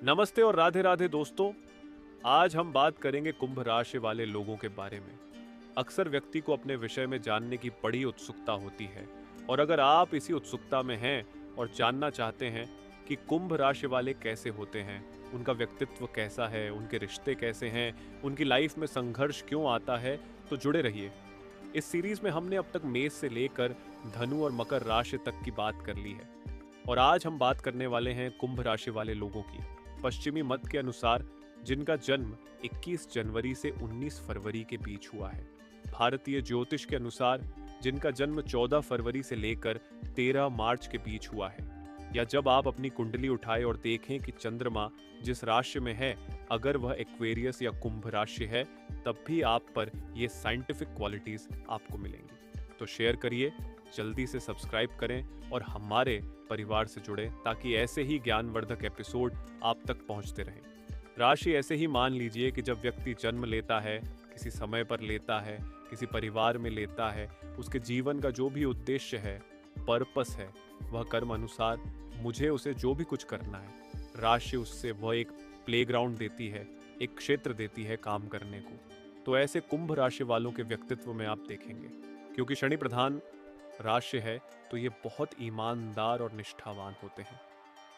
नमस्ते और राधे राधे दोस्तों। आज हम बात करेंगे कुंभ राशि वाले लोगों के बारे में। अक्सर व्यक्ति को अपने विषय में जानने की बड़ी उत्सुकता होती है और अगर आप इसी उत्सुकता में हैं और जानना चाहते हैं कि कुंभ राशि वाले कैसे होते हैं, उनका व्यक्तित्व कैसा है, उनके रिश्ते कैसे हैं, उनकी लाइफ में संघर्ष क्यों आता है, तो जुड़े रहिए। इस सीरीज में हमने अब तक मेष से लेकर धनु और मकर राशि तक की बात कर ली है और आज हम बात करने वाले हैं कुंभ राशि वाले लोगों की। पश्चिमी मत के अनुसार जिनका जन्म 21 जनवरी से 19 फरवरी के बीच हुआ है। भारतीय ज्योतिष के अनुसार जिनका जन्म 14 फरवरी से लेकर 13 मार्च के बीच हुआ है। या जब आप अपनी कुंडली उठाएं और देखें कि चंद्रमा जिस राशि में है, अगर वह एक्वेरियस या कुंभ राशि है, तब भी आप पर ये साइंटिफिक क्वालिटीज आपको मिलेंगी। तो शेयर करिए, जल्दी से सब्सक्राइब करें और हमारे परिवार से जुड़ें ताकि ऐसे ही ज्ञानवर्धक एपिसोड आप तक पहुंचते रहें। राशि ऐसे ही मान लीजिए कि जब व्यक्ति जन्म लेता है, किसी समय पर लेता है, किसी परिवार में लेता है, उसके जीवन का जो भी उद्देश्य है, पर्पस है, वह कर्म अनुसार मुझे उसे जो भी कुछ करना है, राशि उससे वह एक प्लेग्राउंड देती है, एक क्षेत्र देती है काम करने को। तो ऐसे कुंभ राशि वालों के व्यक्तित्व में आप देखेंगे, क्योंकि शनि प्रधान राशि है तो ये बहुत ईमानदार और निष्ठावान होते हैं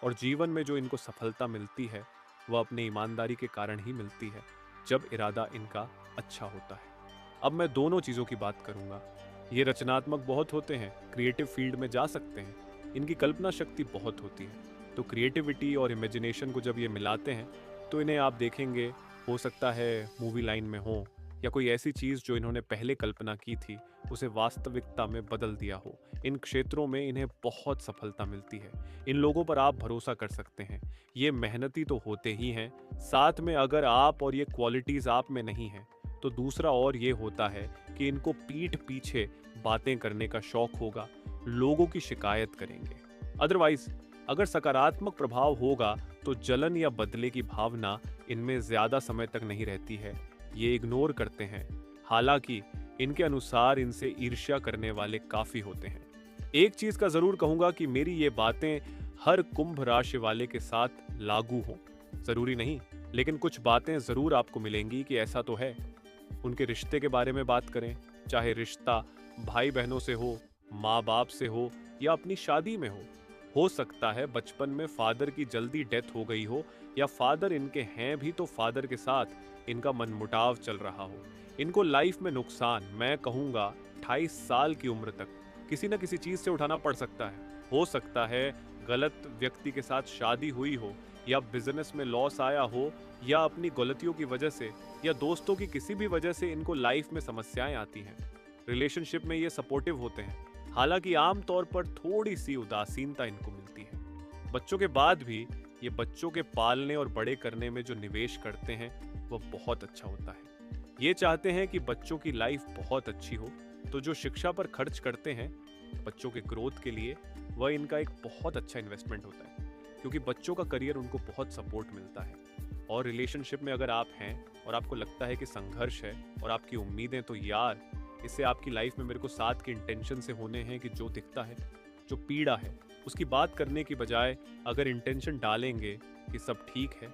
और जीवन में जो इनको सफलता मिलती है वह अपनी ईमानदारी के कारण ही मिलती है, जब इरादा इनका अच्छा होता है। अब मैं दोनों चीज़ों की बात करूंगा। ये रचनात्मक बहुत होते हैं, क्रिएटिव फील्ड में जा सकते हैं, इनकी कल्पना शक्ति बहुत होती है। तो क्रिएटिविटी और इमेजिनेशन को जब ये मिलाते हैं तो इन्हें आप देखेंगे, हो सकता है मूवी लाइन में हो या कोई ऐसी चीज़ जो इन्होंने पहले कल्पना की थी उसे वास्तविकता में बदल दिया हो। इन क्षेत्रों में इन्हें बहुत सफलता मिलती है। इन लोगों पर आप भरोसा कर सकते हैं। ये मेहनती तो होते ही हैं, साथ में अगर आप और ये क्वालिटीज़ आप में नहीं हैं तो दूसरा और ये होता है कि इनको पीठ पीछे बातें करने का शौक होगा, लोगों की शिकायत करेंगे। अदरवाइज अगर सकारात्मक प्रभाव होगा तो जलन या बदले की भावना इनमें ज़्यादा समय तक नहीं रहती है, ये इग्नोर करते हैं। हालांकि इनके अनुसार इनसे ईर्ष्या करने वाले काफी होते हैं। एक चीज का जरूर कहूंगा कि मेरी ये बातें हर कुंभ राशि वाले के साथ लागू हों, जरूरी नहीं, लेकिन कुछ बातें जरूर आपको मिलेंगी कि ऐसा तो है। उनके रिश्ते के बारे में बात करें, चाहे रिश्ता भाई बहनों से हो, माँ बाप से हो या अपनी शादी में हो सकता है बचपन में फादर की जल्दी डेथ हो गई हो या फादर इनके हैं भी तो फादर के साथ इनका मनमुटाव चल रहा हो। इनको लाइफ में नुकसान, मैं कहूँगा 28 साल की उम्र तक किसी न किसी चीज़ से उठाना पड़ सकता है। हो सकता है गलत व्यक्ति के साथ शादी हुई हो या बिजनेस में लॉस आया हो या अपनी गलतियों की वजह से या दोस्तों की किसी भी वजह से इनको लाइफ में समस्याएं आती हैं। रिलेशनशिप में ये सपोर्टिव होते हैं, हालांकि आमतौर पर थोड़ी सी उदासीनता इनको मिलती है। बच्चों के बाद भी ये बच्चों के पालने और बड़े करने में जो निवेश करते हैं वह बहुत अच्छा होता है। ये चाहते हैं कि बच्चों की लाइफ बहुत अच्छी हो, तो जो शिक्षा पर खर्च करते हैं बच्चों के ग्रोथ के लिए, वह इनका एक बहुत अच्छा इन्वेस्टमेंट होता है, क्योंकि बच्चों का करियर उनको बहुत सपोर्ट मिलता है। और रिलेशनशिप में अगर आप हैं और आपको लगता है कि संघर्ष है और आपकी उम्मीदें, तो यार इससे आपकी लाइफ में मेरे को साथ की इंटेंशन से होने हैं कि जो दिखता है, जो पीड़ा है, उसकी बात करने की बजाय अगर इंटेंशन डालेंगे कि सब ठीक है,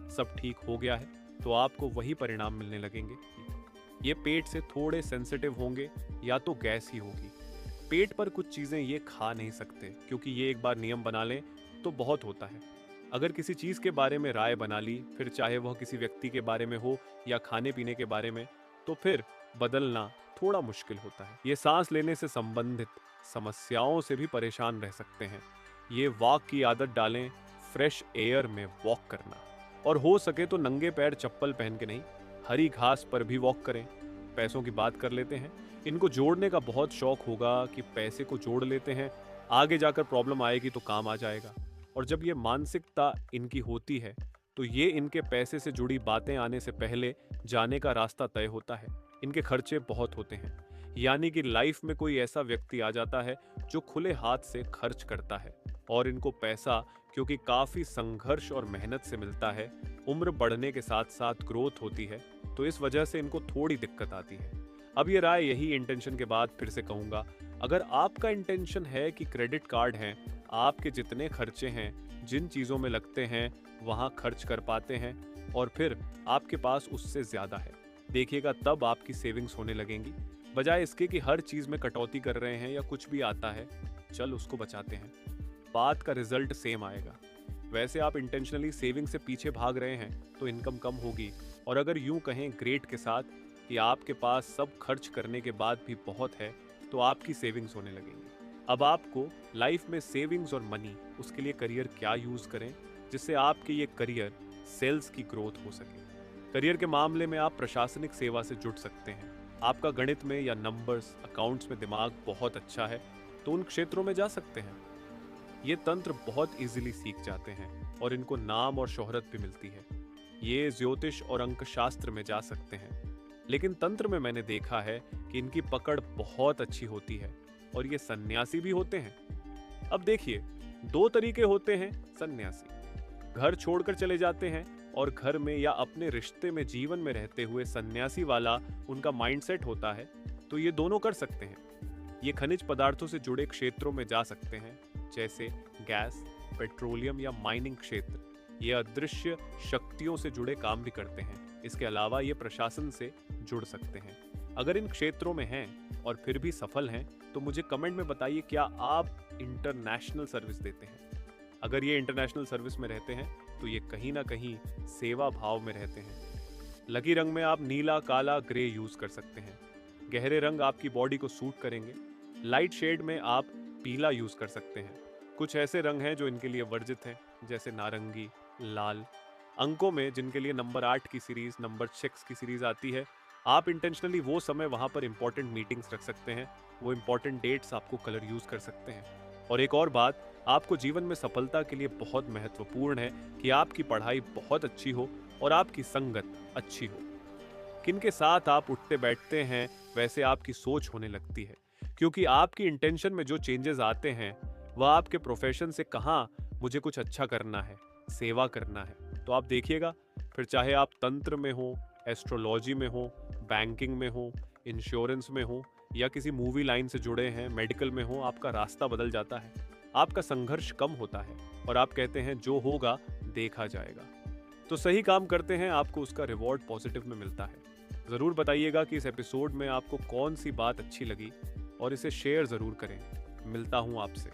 सब ठीक हो गया है, तो आपको वही परिणाम मिलने लगेंगे। ये पेट से थोड़े सेंसिटिव होंगे या तो गैस ही होगी। पेट पर कुछ चीज़ें ये खा नहीं सकते, क्योंकि ये एक बार नियम बना लें तो बहुत होता है। अगर किसी चीज़ के बारे में राय बना ली, फिर चाहे वह किसी व्यक्ति के बारे में हो या खाने पीने के बारे में, तो फिर बदलना थोड़ा मुश्किल होता है। ये सांस लेने से संबंधित समस्याओं से भी परेशान रह सकते हैं। ये वॉक की आदत डालें, फ्रेश एयर में वॉक करना, और हो सके तो नंगे पैर चप्पल पहन के नहीं, हरी घास पर भी वॉक करें। पैसों की बात कर लेते हैं। इनको जोड़ने का बहुत शौक होगा कि पैसे को जोड़ लेते हैं, आगे जाकर प्रॉब्लम आएगी तो काम आ जाएगा। और जब ये मानसिकता इनकी होती है तो ये इनके पैसे से जुड़ी बातें आने से पहले जाने का रास्ता तय होता है। इनके खर्चे बहुत होते हैं, यानी कि लाइफ में कोई ऐसा व्यक्ति आ जाता है जो खुले हाथ से खर्च करता है और इनको पैसा, क्योंकि काफी संघर्ष और मेहनत से मिलता है, उम्र बढ़ने के साथ साथ ग्रोथ होती है, तो इस वजह से इनको थोड़ी दिक्कत आती है। अब ये राय यही इंटेंशन के बाद फिर से कहूंगा, अगर आपका इंटेंशन है कि क्रेडिट कार्ड हैं, आपके जितने खर्चे हैं जिन चीज़ों में लगते हैं वहाँ खर्च कर पाते हैं और फिर आपके पास उससे ज़्यादा है। देखिएगा तब आपकी सेविंग्स होने लगेंगी, बजाय इसके कि हर चीज़ में कटौती कर रहे हैं या कुछ भी आता है चल उसको बचाते हैं। बात का रिजल्ट सेम आएगा। वैसे आप इंटेंशनली सेविंग से पीछे भाग रहे हैं तो इनकम कम होगी, और अगर यूं कहें ग्रेट के साथ कि आपके पास सब खर्च करने के बाद भी बहुत है, तो आपकी सेविंग्स होने लगेंगी। अब आपको लाइफ में सेविंग्स और मनी, उसके लिए करियर क्या यूज करें जिससे आपके ये करियर सेल्स की ग्रोथ हो सके। करियर के मामले में आप प्रशासनिक सेवा से जुड़ सकते हैं। आपका गणित में या नंबर्स अकाउंट्स में दिमाग बहुत अच्छा है तो उन क्षेत्रों में जा सकते हैं। ये तंत्र बहुत इजीली सीख जाते हैं और इनको नाम और शोहरत भी मिलती है। ये ज्योतिष और अंकशास्त्र में जा सकते हैं, लेकिन तंत्र में मैंने देखा है कि इनकी पकड़ बहुत अच्छी होती है और ये सन्यासी भी होते हैं। अब देखिए, दो तरीके होते हैं सन्यासी। घर छोड़कर चले जाते हैं और घर में या अपने रिश्ते में जीवन में रहते हुए सन्यासी वाला उनका माइंडसेट होता है, तो ये दोनों कर सकते हैं। ये खनिज पदार्थों से जुड़े क्षेत्रों में जा सकते हैं, जैसे गैस, पेट्रोलियम या माइनिंग क्षेत्र। ये अदृश्य शक्तियों से जुड़े काम भी करते हैं। इसके अलावा ये प्रशासन से जुड़ सकते हैं। अगर इन क्षेत्रों में हैं और फिर भी सफल हैं तो मुझे कमेंट में बताइए, क्या आप इंटरनेशनल सर्विस देते हैं? अगर ये इंटरनेशनल सर्विस में रहते हैं तो ये कहीं ना कहीं सेवा भाव में रहते हैं। लकी रंग में आप नीला, काला, ग्रे यूज कर सकते हैं। गहरे रंग आपकी बॉडी को सूट करेंगे। लाइट शेड में आप पीला यूज कर सकते हैं। कुछ ऐसे रंग हैं जो इनके लिए वर्जित हैं, जैसे नारंगी, लाल। अंकों में जिनके लिए नंबर 8 की सीरीज, नंबर 6 की सीरीज आती है, आप इंटेंशनली वो समय वहां पर इंपॉर्टेंट मीटिंग्स रख सकते हैं। वो इंपॉर्टेंट डेट्स आपको कलर यूज कर सकते हैं। और एक और बात, आपको जीवन में सफलता के लिए बहुत महत्वपूर्ण है कि आपकी पढ़ाई बहुत अच्छी हो और आपकी संगत अच्छी हो। किनके साथ आप उठते बैठते हैं वैसे आपकी सोच होने लगती है, क्योंकि आपकी इंटेंशन में जो चेंजेस आते हैं वह आपके प्रोफेशन से कहाँ मुझे कुछ अच्छा करना है, सेवा करना है। तो आप देखिएगा, फिर चाहे आप तंत्र में हो, एस्ट्रोलॉजी में हो, बैंकिंग में हो, इंश्योरेंस में हो या किसी मूवी लाइन से जुड़े हैं, मेडिकल में हो, आपका रास्ता बदल जाता है। आपका संघर्ष कम होता है और आप कहते हैं जो होगा देखा जाएगा। तो सही काम करते हैं, आपको उसका रिवॉर्ड पॉजिटिव में मिलता है। ज़रूर बताइएगा कि इस एपिसोड में आपको कौन सी बात अच्छी लगी और इसे शेयर ज़रूर करें। मिलता हूँ आपसे।